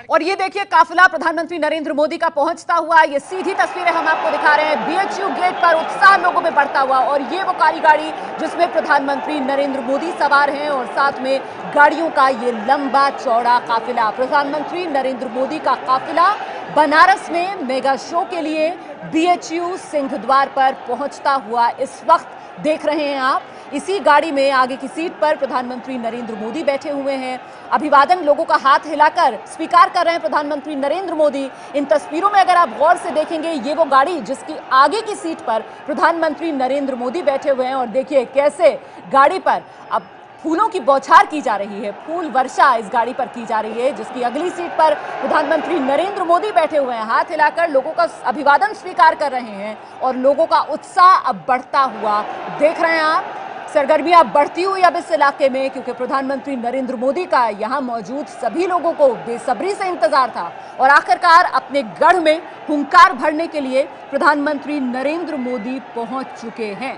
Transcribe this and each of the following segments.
और ये देखिए काफिला प्रधानमंत्री नरेंद्र मोदी का पहुंचता हुआ, ये सीधी तस्वीरें हम आपको दिखा रहे हैं। बीएचयू गेट पर उत्साह लोगों में बढ़ता हुआ, और ये वो काली गाड़ी जिसमें प्रधानमंत्री नरेंद्र मोदी सवार हैं और साथ में गाड़ियों का ये लंबा चौड़ा काफिला। प्रधानमंत्री नरेंद्र मोदी का काफिला बनारस में मेगा शो के लिए बीएचयू सिंहद्वार पर पहुंचता हुआ इस वक्त देख रहे हैं आप। इसी गाड़ी में आगे की सीट पर प्रधानमंत्री नरेंद्र मोदी बैठे हुए हैं। अभिवादन लोगों का हाथ हिलाकर स्वीकार कर रहे हैं प्रधानमंत्री नरेंद्र मोदी। इन तस्वीरों में अगर आप गौर से देखेंगे, ये वो गाड़ी जिसकी आगे की सीट पर प्रधानमंत्री नरेंद्र मोदी बैठे हुए हैं, और देखिए कैसे गाड़ी पर अब फूलों की बौछार की जा रही है, फूल वर्षा इस गाड़ी पर की जा रही है, जिसकी अगली सीट पर प्रधानमंत्री नरेंद्र मोदी बैठे हुए हैं। हाथ हिलाकर लोगों का अभिवादन स्वीकार कर रहे हैं और लोगों का उत्साह अब बढ़ता हुआ देख रहे हैं आप। सरगर्मियां बढ़ती हुई अब इस इलाके में, क्योंकि प्रधानमंत्री नरेंद्र मोदी का यहां मौजूद सभी लोगों को बेसब्री से इंतजार था और आखिरकार अपने गढ़ में हुंकार भरने के लिए प्रधानमंत्री नरेंद्र मोदी पहुंच चुके हैं।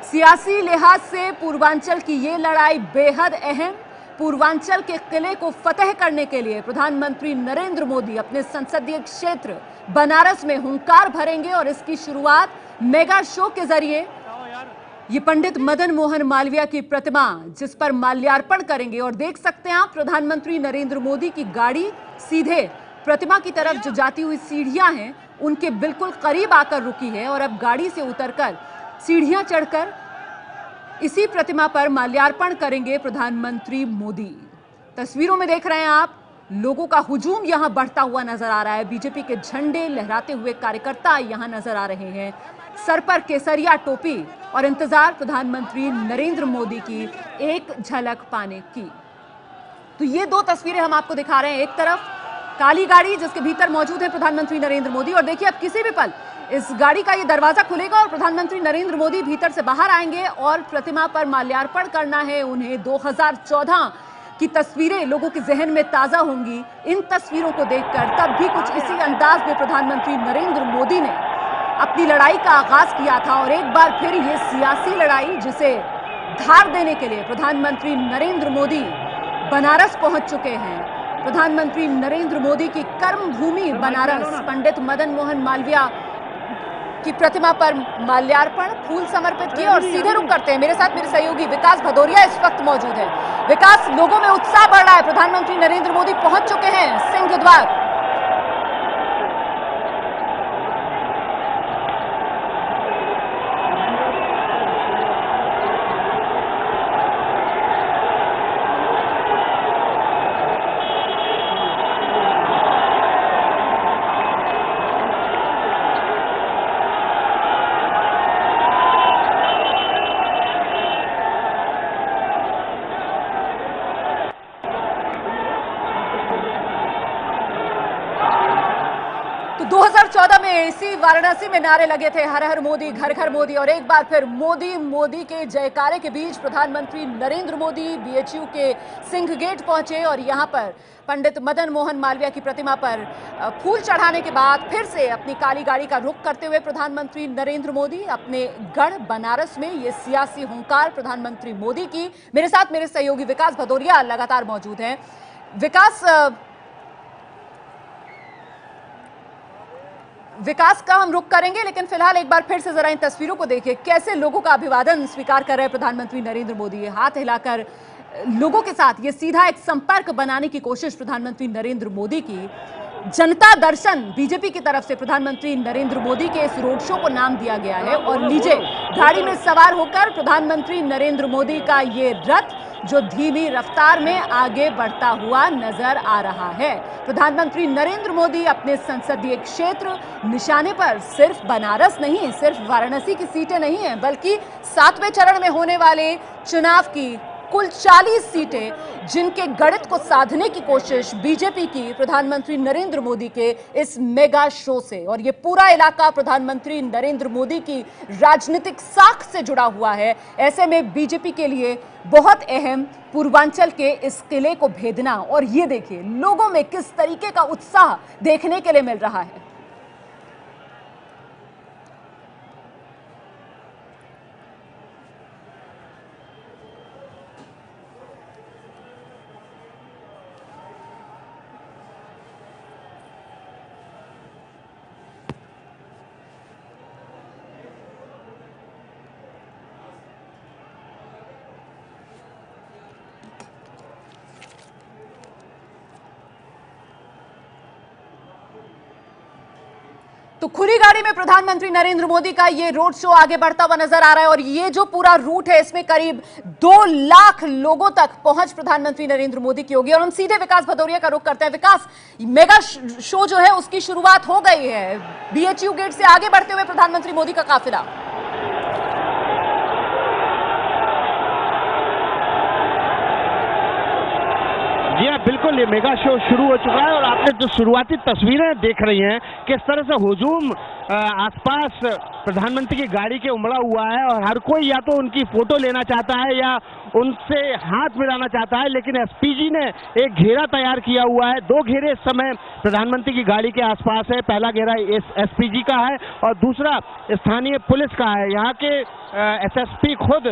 सियासी लिहाज से पूर्वांचल की ये लड़ाई बेहद अहम। पूर्वांचल के किले को फतेह करने के लिए प्रधानमंत्री नरेंद्र मोदी अपने संसदीय क्षेत्र बनारस में हुंकार भरेंगे और इसकी शुरुआत मेगा शो के जरिए ये पंडित मदन मोहन मालवीय की प्रतिमा जिस पर माल्यार्पण करेंगे। और देख सकते हैं आप प्रधानमंत्री नरेंद्र मोदी की गाड़ी सीधे प्रतिमा की तरफ जो जाती हुई सीढ़ियां हैं उनके बिल्कुल करीब आकर रुकी है, और अब गाड़ी से उतरकर सीढ़ियां चढ़कर इसी प्रतिमा पर माल्यार्पण करेंगे प्रधानमंत्री मोदी। तस्वीरों में देख रहे हैं आप लोगों का हुजूम यहां बढ़ता हुआ नजर आ रहा है। बीजेपी के झंडे लहराते हुए कार्यकर्ता यहां नजर आ रहे हैं, सर पर केसरिया टोपी, और इंतजार प्रधानमंत्री नरेंद्र मोदी की एक झलक पाने की। तो ये दो तस्वीरें हम आपको दिखा रहे हैं। एक तरफ काली गाड़ी जिसके भीतर मौजूद है प्रधानमंत्री नरेंद्र मोदी, और देखिए अब किसी भी पल इस गाड़ी का ये दरवाजा खुलेगा और प्रधानमंत्री नरेंद्र मोदी भीतर से बाहर आएंगे और प्रतिमा पर माल्यार्पण करना है उन्हें। 2014 की तस्वीरें लोगों के जहन में ताजा होंगी इन तस्वीरों को देखकर। तब भी कुछ इसी अंदाज में प्रधानमंत्री नरेंद्र मोदी ने अपनी लड़ाई का आगाज किया था, और एक बार फिर ये सियासी लड़ाई जिसे धार देने के लिए प्रधानमंत्री नरेंद्र मोदी बनारस पहुंच चुके हैं। प्रधानमंत्री नरेंद्र मोदी की कर्मभूमि बनारस, पंडित मदन मोहन मालवीय की प्रतिमा पर माल्यार्पण, फूल समर्पित किए और सीधे रुख करते हैं। मेरे साथ मेरे सहयोगी विकास भदौरिया इस वक्त मौजूद है। विकास, लोगों में उत्साह बढ़ रहा है, प्रधानमंत्री नरेंद्र मोदी पहुंच चुके हैं सिंहद्वार। तो 2014 में इसी वाराणसी में नारे लगे थे, हर हर मोदी, घर घर मोदी, और एक बार फिर मोदी मोदी के जयकारे के बीच प्रधानमंत्री नरेंद्र मोदी बीएचयू के सिंह गेट पहुंचे और यहां पर पंडित मदन मोहन मालवीय की प्रतिमा पर फूल चढ़ाने के बाद फिर से अपनी काली गाड़ी का रुख करते हुए प्रधानमंत्री नरेंद्र मोदी अपने गढ़ बनारस में ये सियासी हुंकार प्रधानमंत्री मोदी की। मेरे साथ मेरे सहयोगी विकास भदौरिया लगातार मौजूद हैं। विकास का हम रुख करेंगे, लेकिन फिलहाल एक बार फिर से जरा इन तस्वीरों को देखिए, कैसे लोगों का अभिवादन स्वीकार कर रहे हैं प्रधानमंत्री नरेंद्र मोदी। हाथ हिलाकर लोगों के साथ ये सीधा एक संपर्क बनाने की कोशिश प्रधानमंत्री नरेंद्र मोदी की। जनता दर्शन बीजेपी की तरफ से प्रधानमंत्री नरेंद्र मोदी के इस रोड शो को नाम दिया गया है। और लीजिए, गाड़ी में सवार होकर प्रधानमंत्री नरेंद्र मोदी का ये रथ जो धीमी रफ्तार में आगे बढ़ता हुआ नजर आ रहा है। प्रधानमंत्री नरेंद्र मोदी अपने संसदीय क्षेत्र निशाने पर सिर्फ बनारस नहीं, सिर्फ वाराणसी की सीटें नहीं हैं, बल्कि 7वें चरण में होने वाले चुनाव की कुल 40 सीटें जिनके गणित को साधने की कोशिश बीजेपी की प्रधानमंत्री नरेंद्र मोदी के इस मेगा शो से। और ये पूरा इलाका प्रधानमंत्री नरेंद्र मोदी की राजनीतिक साख से जुड़ा हुआ है। ऐसे में बीजेपी के लिए बहुत अहम पूर्वांचल के इस किले को भेदना। और ये देखिए लोगों में किस तरीके का उत्साह देखने के लिए मिल रहा है। तो खुली गाड़ी में प्रधानमंत्री नरेंद्र मोदी का ये रोड शो आगे बढ़ता हुआ नजर आ रहा है और ये जो पूरा रूट है इसमें करीब 2 लाख लोगों तक पहुंच प्रधानमंत्री नरेंद्र मोदी की होगी। और हम सीधे विकास भदौरिया का रुख करते हैं। विकास, मेगा शो जो है उसकी शुरुआत हो गई है। बीएचयू गेट से आगे बढ़ते हुए प्रधानमंत्री मोदी का काफिला। जी हाँ, बिल्कुल, ये मेगा शो शुरू हो चुका है और आपने जो शुरुआती तस्वीरें देख रही हैं किस तरह से हुजूम आसपास प्रधानमंत्री की गाड़ी के उमड़ा हुआ है और हर कोई या तो उनकी फोटो लेना चाहता है या उनसे हाथ मिलाना चाहता है। लेकिन एसपीजी ने एक घेरा तैयार किया हुआ है। 2 घेरे इस समय प्रधानमंत्री की गाड़ी के आसपास है। पहला घेरा एसपीजी का है और दूसरा स्थानीय पुलिस का है। यहाँ के एसएसपी खुद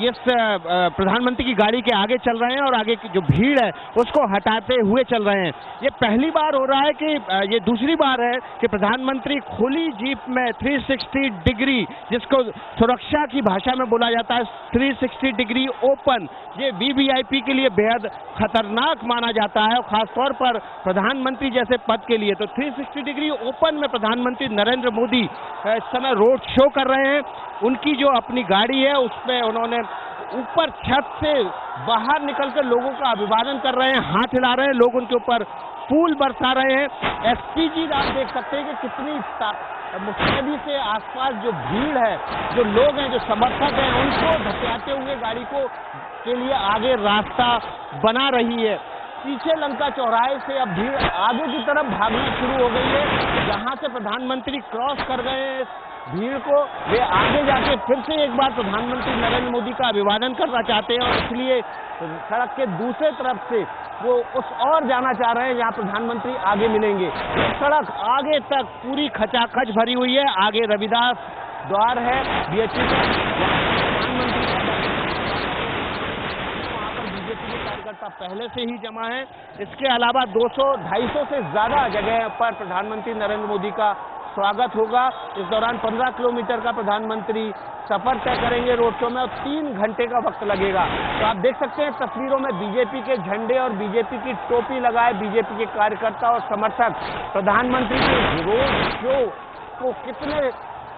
इस प्रधानमंत्री की गाड़ी के आगे चल रहे हैं और आगे की जो भीड़ है उसको हटाते हुए चल रहे हैं। ये पहली बार हो रहा है कि ये दूसरी बार है कि प्रधानमंत्री खुली जीप में 360 डिग्री, जिसको सुरक्षा की भाषा में बोला जाता है 360 डिग्री ओपन, ये वीवीआईपी के लिए बेहद खतरनाक माना जाता है, खासतौर पर प्रधानमंत्री जैसे पद के लिए। तो 360 डिग्री ओपन में प्रधानमंत्री नरेंद्र मोदी इस समय रोड शो कर रहे हैं। उनकी जो अपनी गाड़ी है उसमें उन्होंने ऊपर छत से बाहर निकलकर लोगों का अभिवादन कर रहे हैं, हाथ हिला रहे हैं, लोग उनके ऊपर फूल बरसा रहे हैं। एसपीजी आप देख सकते हैं कि कितनी मुस्तैदी से आसपास जो भीड़ है, जो लोग हैं, जो समर्थक हैं, उनको धकेलते हुए गाड़ी को के लिए आगे रास्ता बना रही है। पीछे लंका चौराहे से अब भीड़ आगे की तरफ भागना शुरू हो गई है। जहां से प्रधानमंत्री क्रॉस कर गए हैं भीड़ को, वे आगे जाके फिर से एक बार प्रधानमंत्री नरेंद्र मोदी का अभिवादन करना चाहते हैं और इसलिए सड़क के दूसरे तरफ से वो उस और जाना चाह रहे हैं जहां प्रधानमंत्री आगे मिलेंगे। सड़क आगे तक पूरी खचाखच भरी हुई है। आगे रविदास द्वार है बीएचयू का, प्रधानमंत्री बीजेपी के कार्यकर्ता पहले से ही जमा है। इसके अलावा 200-250 से ज्यादा जगह पर प्रधानमंत्री नरेंद्र मोदी का स्वागत होगा। इस दौरान 15 किलोमीटर का प्रधानमंत्री सफर तय करेंगे रोड शो में और 3 घंटे का वक्त लगेगा। तो आप देख सकते हैं तस्वीरों में बीजेपी के झंडे और बीजेपी की टोपी लगाए बीजेपी के कार्यकर्ता और समर्थक प्रधानमंत्री के रोड शो को कितने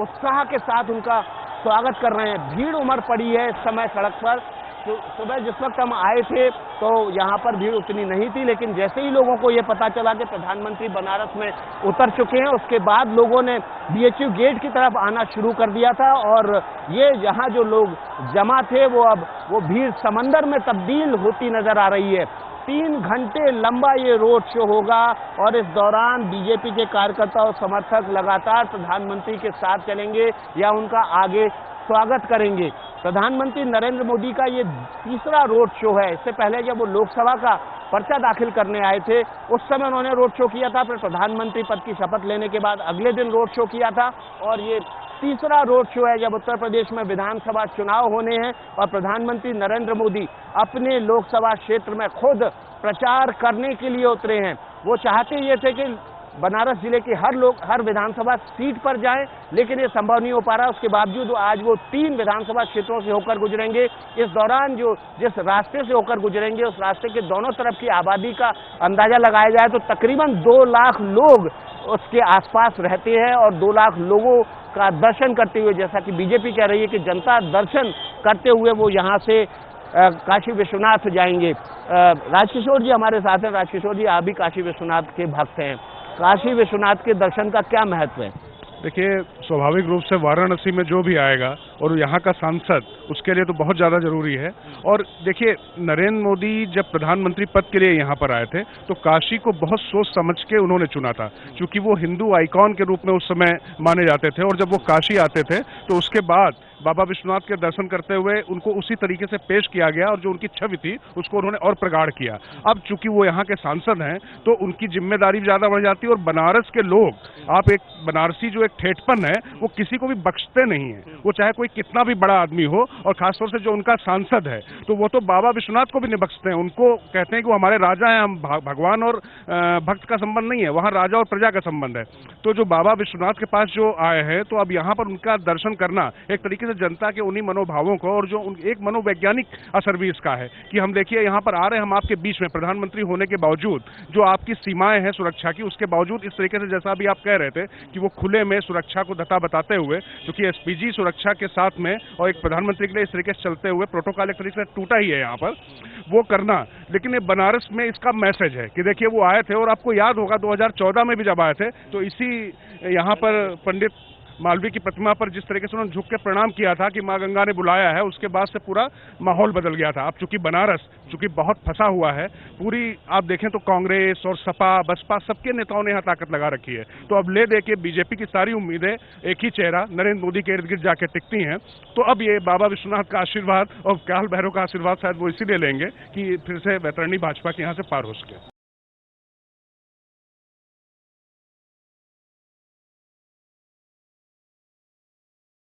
उत्साह के साथ उनका स्वागत कर रहे हैं। भीड़ उमड़ पड़ी है इस समय सड़क पर। तो सुबह जिस वक्त हम आए थे तो यहाँ पर भीड़ उतनी नहीं थी, लेकिन जैसे ही लोगों को ये पता चला कि प्रधानमंत्री बनारस में उतर चुके हैं, उसके बाद लोगों ने बीएचयू गेट की तरफ आना शुरू कर दिया था और ये यहाँ जो लोग जमा थे वो भीड़ समंदर में तब्दील होती नजर आ रही है। 3 घंटे लंबा ये रोड शो होगा और इस दौरान बीजेपी के कार्यकर्ता और समर्थक लगातार प्रधानमंत्री के साथ चलेंगे या उनका आगे स्वागत करेंगे। प्रधानमंत्री नरेंद्र मोदी का ये तीसरा रोड शो है। इससे पहले जब वो लोकसभा का पर्चा दाखिल करने आए थे उस समय उन्होंने रोड शो किया था, फिर प्रधानमंत्री पद की शपथ लेने के बाद अगले दिन रोड शो किया था और ये तीसरा रोड शो है जब उत्तर प्रदेश में विधानसभा चुनाव होने हैं और प्रधानमंत्री नरेंद्र मोदी अपने लोकसभा क्षेत्र में खुद प्रचार करने के लिए उतरे हैं। वो चाहते ये थे कि बनारस जिले के हर विधानसभा सीट पर जाएं, लेकिन ये संभव नहीं हो पा रहा। उसके बावजूद आज वो 3 विधानसभा क्षेत्रों से होकर गुजरेंगे। इस दौरान जिस रास्ते से होकर गुजरेंगे उस रास्ते के दोनों तरफ की आबादी का अंदाजा लगाया जाए तो तकरीबन 2 लाख लोग उसके आसपास रहते हैं और 2 लाख लोगों का दर्शन करते हुए, जैसा कि बीजेपी कह रही है कि जनता दर्शन करते हुए वो यहाँ से काशी विश्वनाथ जाएंगे। राजकिशोर जी हमारे साथ हैं। राजकिशोर जी, आप भी काशी विश्वनाथ के भक्त हैं। काशी विश्वनाथ के दर्शन का क्या महत्व है? देखिए, स्वाभाविक रूप से वाराणसी में जो भी आएगा और यहाँ का सांसद, उसके लिए तो बहुत ज़्यादा जरूरी है। और देखिए, नरेंद्र मोदी जब प्रधानमंत्री पद के लिए यहाँ पर आए थे तो काशी को बहुत सोच समझ के उन्होंने चुना था, क्योंकि वो हिंदू आइकॉन के रूप में उस समय माने जाते थे। और जब वो काशी आते थे तो उसके बाद बाबा विश्वनाथ के दर्शन करते हुए उनको उसी तरीके से पेश किया गया और जो उनकी छवि थी उसको उन्होंने और प्रगाढ़ किया। अब चूंकि वो यहाँ के सांसद हैं तो उनकी जिम्मेदारी ज़्यादा बढ़ जाती है और बनारस के लोग, आप एक बनारसी जो एक ठेठपन है वो किसी को भी बख्शते नहीं है, वो चाहे कोई कितना भी बड़ा आदमी हो। और खासतौर से जो उनका सांसद है तो वो तो बाबा विश्वनाथ को भी नहीं बख्शते हैं। उनको कहते हैं कि वो हमारे राजा हैं, हम भगवान और भक्त का संबंध नहीं है, वहाँ राजा और प्रजा का संबंध है। तो जो बाबा विश्वनाथ के पास जो आए हैं तो अब यहाँ पर उनका दर्शन करना एक तरीके से जनता के उन्हीं मनोभावों को, और जो एक मनोवैज्ञानिक असर भी इसका है कि हम देखिए यहाँ पर आ रहे हम आपके बीच में, प्रधानमंत्री होने के बावजूद जो आपकी सीमाएं हैं सुरक्षा की, उसके बावजूद इस तरीके से, जैसा अभी आप कह रहे थे कि वो खुले में सुरक्षा को दता बताते हुए, क्योंकि एसपीजी सुरक्षा के साथ में और एक प्रधानमंत्री के लिए इस तरीके से चलते हुए प्रोटोकॉल एक तरीके से टूटा ही है यहाँ पर, वो करना। लेकिन ये बनारस में इसका मैसेज है कि देखिए वो आए थे, और आपको याद होगा 2014 में भी जब आए थे तो इसी यहाँ पर पंडित मालवीय की प्रतिमा पर जिस तरीके से उन्होंने झुक के प्रणाम किया था कि मां गंगा ने बुलाया है, उसके बाद से पूरा माहौल बदल गया था। अब चूंकि बनारस चूंकि बहुत फंसा हुआ है, पूरी आप देखें तो कांग्रेस और सपा बसपा सबके नेताओं ने यहाँ ताकत लगा रखी है। तो अब ले दे के बीजेपी की सारी उम्मीदें एक ही चेहरा नरेंद्र मोदी के इर्द गिर्द जाके टिकती हैं। तो अब ये बाबा विश्वनाथ का आशीर्वाद और काल भैरव का आशीर्वाद शायद वो इसीलिए लेंगे कि फिर से वैतरणी भाजपा के यहाँ से पार हो सके।